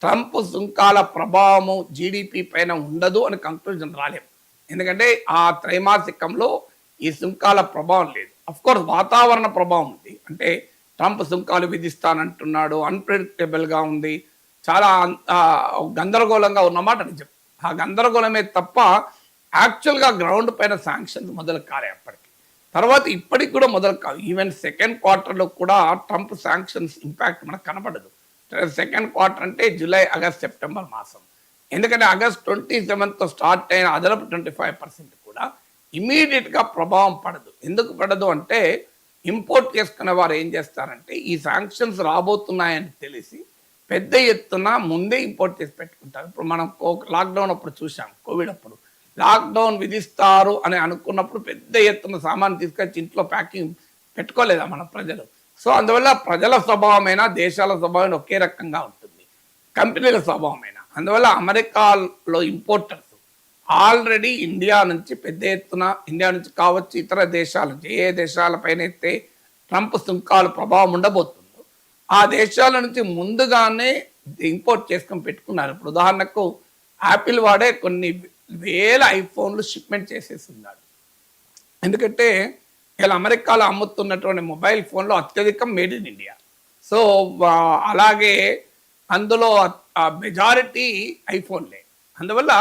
Trump సుంకాల ప్రభావము GDP పైన ఉండదు అని కంక్లూజన్ రాలేము. ఎందుకంటే ఆ త్రైమాసికంలో ఈ సుంకాల ప్రభావం లేదు. కోర్స్ వాతావరణ ప్రభావం ఉంది. అంటే ట్రంప్ సుంకాలు విధిస్తానంటున్నాడు, అన్‌ప్రెడిక్టబుల్‌గా ఉంది. చాలా గందరగోళంగా ఉన్నమాట నిజం. ఆ గందరగోళమే తప్ప యాక్చువల్‌గా గ్రౌండ్ పైన శాంక్షన్స్ మొదలు కాలే అప్పటికి. తర్వాత ఇప్పటికి కూడా మొదలు కాదు. ఈవెన్ సెకండ్ క్వార్టర్‌లో కూడా ట్రంప్ శాంక్షన్స్ ఇంపాక్ట్ మనకు కనపడదు. సెకండ్ క్వార్టర్ అంటే జూలై, ఆగస్ట్, సెప్టెంబర్ మాసం. ఎందుకంటే ఆగస్ట్ 27తో స్టార్ట్ అయిన అదనపు 25% కూడా ఇమీడియట్‌గా ప్రభావం పడదు. ఎందుకు పడదు అంటే ఇంపోర్ట్ చేసుకునే వారు ఏం చేస్తారంటే ఈ శాంక్షన్స్ రాబోతున్నాయని తెలిసి పెద్ద ఎత్తున ముందే ఇంపోర్ట్ చేసి పెట్టుకుంటారు. ఇప్పుడు మనం లాక్డౌన్ అప్పుడు చూసాం, కోవిడ్ అప్పుడు లాక్డౌన్ విధిస్తారు అని అనుకున్నప్పుడు పెద్ద ఎత్తున సామాన్ తీసుకొచ్చి ఇంట్లో ప్యాకింగ్ పెట్టుకోలేదా మన ప్రజలు. సో అందువల్ల ప్రజల స్వభావమైనా దేశాల స్వభావం ఒకే రకంగా ఉంటుంది, కంపెనీల స్వభావమైనా. అందువల్ల అమెరికాలో ఇంపోర్టర్స్ ఆల్రెడీ ఇండియా నుంచి పెద్ద ఎత్తున, ఇండియా నుంచి కావచ్చు ఇతర దేశాల నుంచి, ఏ దేశాలపైన అయితే ట్రంప్ సుంకాలు ప్రభావం ఉండబోతుందో ఆ దేశాల నుంచి ముందుగానే ఇంపోర్ట్ చేసుకొని పెట్టుకున్నారు. ఇప్పుడు ఉదాహరణకు యాపిల్ వాడే కొన్ని వేల ఐఫోన్లు షిప్మెంట్ చేసేస్తున్నాడు. ఎందుకంటే ఇలా అమెరికాలో అమ్ముతున్నటువంటి మొబైల్ ఫోన్లో అత్యధికం మేడ్ ఇన్ ఇండియా. సో అలాగే అందులో మెజారిటీ ఐఫోన్లే. అందువల్ల